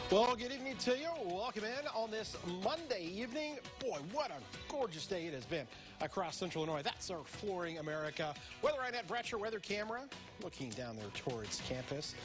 Well, good evening to you. Welcome in on this Monday evening. Boy, what a gorgeous day it has been across Central Illinois. That's our Flooring America Weather Eye Net Bratcher weather camera looking down there towards campus.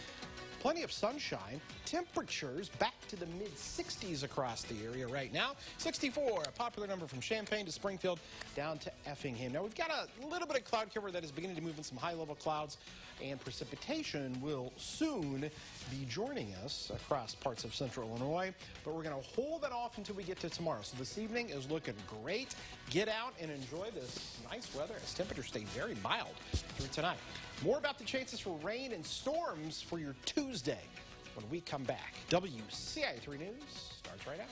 Plenty of sunshine. Temperatures back to the mid-60s across the area right now. 64, a popular number from Champaign to Springfield down to Effingham. Now, we've got a little bit of cloud cover that is beginning to move in some high-level clouds, and precipitation will soon be joining us across parts of Central Illinois, but we're going to hold that off until we get to tomorrow. So this evening is looking great. Get out and enjoy this nice weather as temperatures stay very mild through tonight. More about the chances for rain and storms for your Tuesday when we come back. WCIA 3 News starts right now.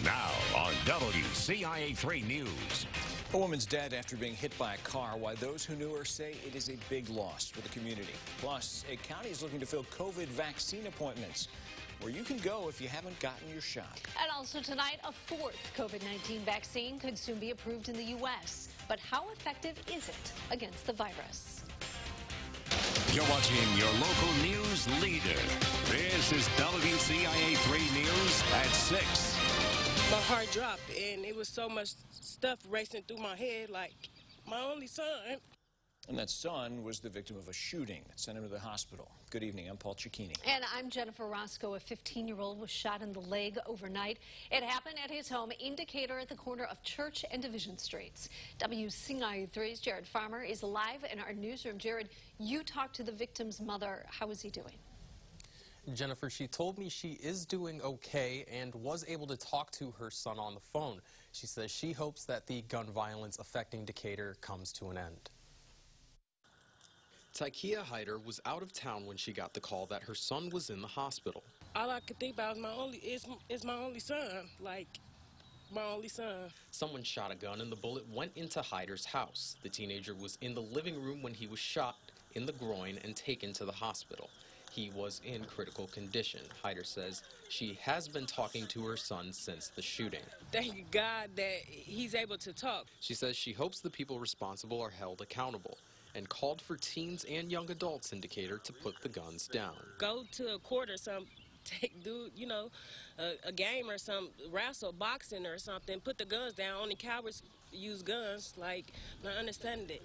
Now on WCIA 3 News. A woman's dead after being hit by a car, while those who knew her say it is a big loss for the community. Plus, a county is looking to fill COVID vaccine appointments, where you can go if you haven't gotten your shot. And also tonight, a fourth COVID-19 vaccine could soon be approved in the U.S. But how effective is it against the virus? You're watching your local news leader. This is WCIA 3 News at 6. My heart dropped, and it was so much stuff racing through my head, like my only son. And that son was the victim of a shooting that sent him to the hospital. Good evening, I'm Paul Cicchini. And I'm Jennifer Roscoe. A 15-year-old was shot in the leg overnight. It happened at his home in Decatur at the corner of Church and Division Streets. WCIA 3's Jared Farmer is live in our newsroom. Jared, you talked to the victim's mother. How is he doing? Jennifer, she told me she is doing okay and was able to talk to her son on the phone. She says she hopes that the gun violence affecting Decatur comes to an end. Tykia Hyder was out of town when she got the call that her son was in the hospital. All I could think about is my only son, like my only son. Someone shot a gun and the bullet went into Hyder's house. The teenager was in the living room when he was shot in the groin and taken to the hospital. He was in critical condition. Hyder says she has been talking to her son since the shooting. Thank God that he's able to talk. She says she hopes the people responsible are held accountable and called for teens and young adults in Decatur to put the guns down. Go to a court or something, a game or some wrestle, boxing or something, put the guns down. Only cowards use guns, like, not understanding it.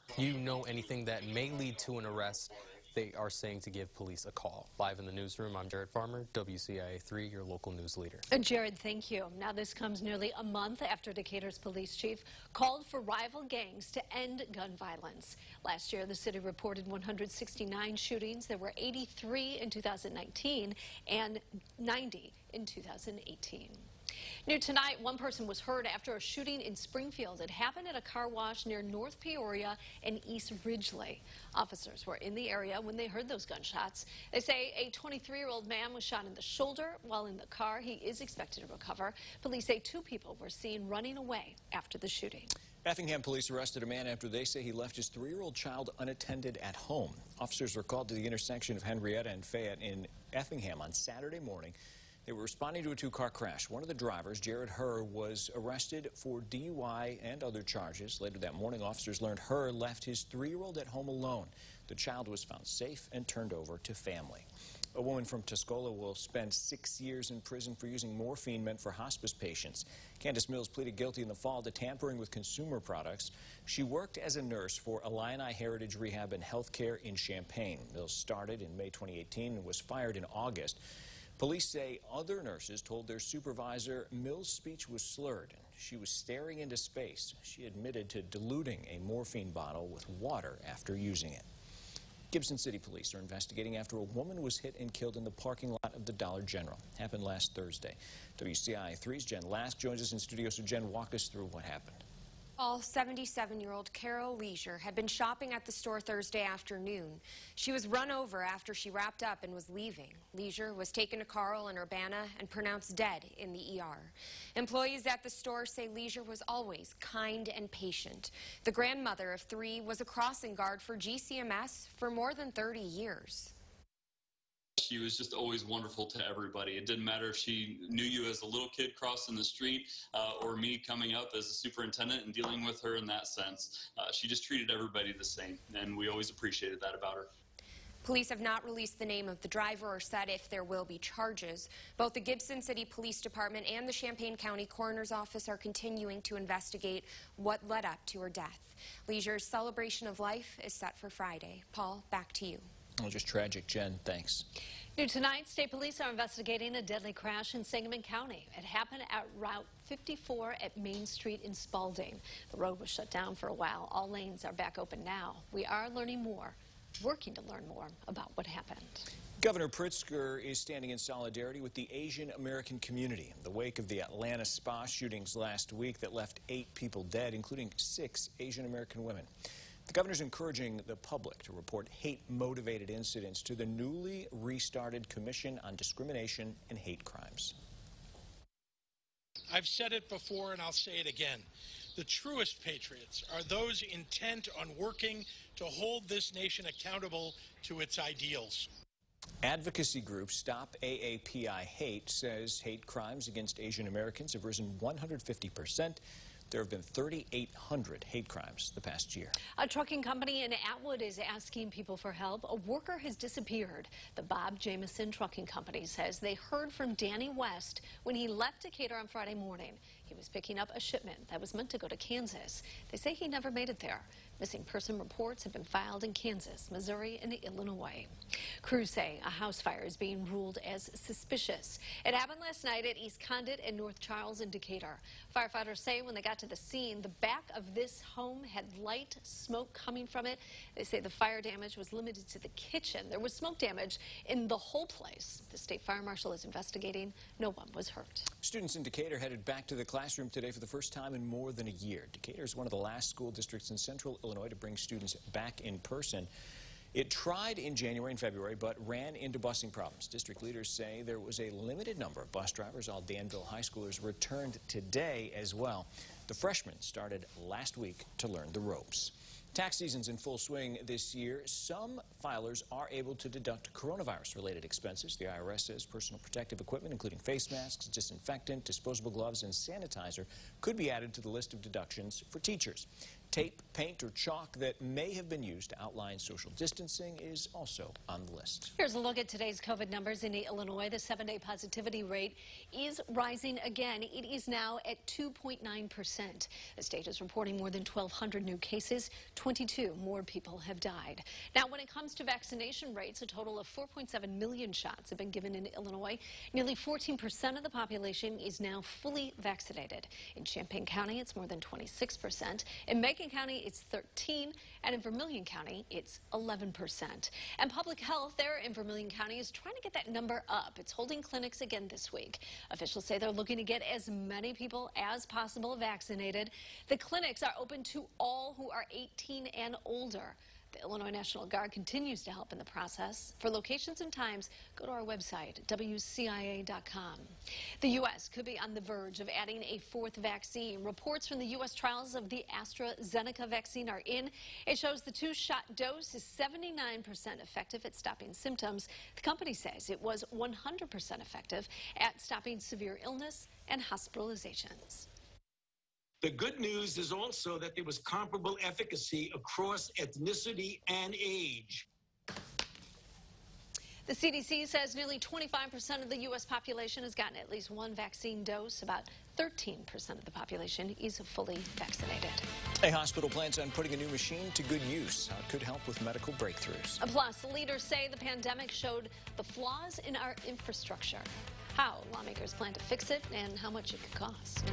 If you know anything that may lead to an arrest, they are saying to give police a call. Live in the newsroom, I'm Jared Farmer, WCIA 3, your local news leader. Jared, thank you. Now, this comes nearly a month after Decatur's police chief called for rival gangs to end gun violence. Last year, the city reported 169 shootings. There were 83 in 2019 and 90 in 2018. New tonight, one person was hurt after a shooting in Springfield. It happened at a car wash near North Peoria and East Ridgely. Officers were in the area when they heard those gunshots. They say a 23-year-old man was shot in the shoulder while in the car. He is expected to recover. Police say 2 people were seen running away after the shooting. Effingham police arrested a man after they say he left his 3-year-old child unattended at home. Officers were called to the intersection of Henrietta and Fayette in Effingham on Saturday morning. They were responding to a 2-car crash. One of the drivers, Jared Herr, was arrested for DUI and other charges. Later that morning, officers learned Herr left his 3-year-old at home alone. The child was found safe and turned over to family. A woman from Tuscola will spend 6 years in prison for using morphine meant for hospice patients. Candace Mills pleaded guilty in the fall to tampering with consumer products. She worked as a nurse for Illini Heritage Rehab and Healthcare in Champaign. Mills started in May 2018 and was fired in August. Police say other nurses told their supervisor Mills' speech was slurred and she was staring into space. She admitted to diluting a morphine bottle with water after using it. Gibson City Police are investigating after a woman was hit and killed in the parking lot of the Dollar General. Happened last Thursday. WCIA 3's Jen Lask joins us in studio. So Jen, walk us through what happened. 77-year-old Carol Leisure had been shopping at the store Thursday afternoon. She was run over after she wrapped up and was leaving. Leisure was taken to Carl and Urbana and pronounced dead in the ER. Employees at the store say Leisure was always kind and patient. The grandmother of 3 was a crossing guard for GCMS for more than 30 years. She was just always wonderful to everybody. It didn't matter if she knew you as a little kid crossing the street or me coming up as a superintendent and dealing with her in that sense. She just treated everybody the same, and we always appreciated that about her. Police have not released the name of the driver or said if there will be charges. Both the Gibson City Police Department and the Champaign County Coroner's Office are continuing to investigate what led up to her death. Leisure's celebration of life is set for Friday. Paul, back to you. Well, just tragic, Jen. Thanks. New tonight, state police are investigating a deadly crash in Sangamon County. It happened at Route 54 at Main Street in Spalding. The road was shut down for a while. All lanes are back open now. We are learning more, working to learn more about what happened. Governor Pritzker is standing in solidarity with the Asian American community in the wake of the Atlanta spa shootings last week that left 8 people dead, including 6 Asian American women. The governor's encouraging the public to report hate-motivated incidents to the newly restarted Commission on Discrimination and Hate Crimes. I've said it before and I'll say it again. The truest patriots are those intent on working to hold this nation accountable to its ideals. Advocacy group Stop AAPI Hate says hate crimes against Asian Americans have risen 150%. There have been 3,800 hate crimes the past year. A trucking company in Atwood is asking people for help. A worker has disappeared. The Bob Jameson Trucking Company says they heard from Danny West when he left Decatur on Friday morning. He was picking up a shipment that was meant to go to Kansas. They say he never made it there. Missing person reports have been filed in Kansas, Missouri, and Illinois. Crews say a house fire is being ruled as suspicious. It happened last night at East Condit and North Charles in Decatur. Firefighters say when they got to the scene, the back of this home had light smoke coming from it. They say the fire damage was limited to the kitchen. There was smoke damage in the whole place. The state fire marshal is investigating. No one was hurt. Students in Decatur headed back to the classroom today for the first time in more than a year. Decatur is one of the last school districts in central Illinois to bring students back in person. It tried in January and February, but ran into busing problems. District leaders say there was a limited number of bus drivers. All Danville high schoolers returned today as well. The freshmen started last week to learn the ropes. Tax season's in full swing this year. Some filers are able to deduct coronavirus-related expenses. The IRS says personal protective equipment, including face masks, disinfectant, disposable gloves, and sanitizer, could be added to the list of deductions for teachers. Tape, paint, or chalk that may have been used to outline social distancing is also on the list. Here's a look at today's COVID numbers in Illinois. The 7-day positivity rate is rising again. It is now at 2.9%. The state is reporting more than 1,200 new cases. 22 more people have died. Now, when it comes to vaccination rates, a total of 4.7 million shots have been given in Illinois. Nearly 14% of the population is now fully vaccinated. In Champaign County, it's more than 26%. In Macon County, it's 13%, and in Vermilion County, it's 11%. And public health there in Vermilion County is trying to get that number up. It's holding clinics again this week. Officials say they're looking to get as many people as possible vaccinated. The clinics are open to all who are 18 and older. The Illinois National Guard continues to help in the process. For locations and times, go to our website, WCIA.com. The U.S. could be on the verge of adding a 4th vaccine. Reports from the U.S. trials of the AstraZeneca vaccine are in. It shows the 2-shot dose is 79% effective at stopping symptoms. The company says it was 100% effective at stopping severe illness and hospitalizations. The good news is also that there was comparable efficacy across ethnicity and age. The CDC says nearly 25% of the U.S. population has gotten at least 1 vaccine dose. About 13% of the population is fully vaccinated. A hospital plans on putting a new machine to good use. How it could help with medical breakthroughs. Plus, leaders say the pandemic showed the flaws in our infrastructure. How lawmakers plan to fix it and how much it could cost.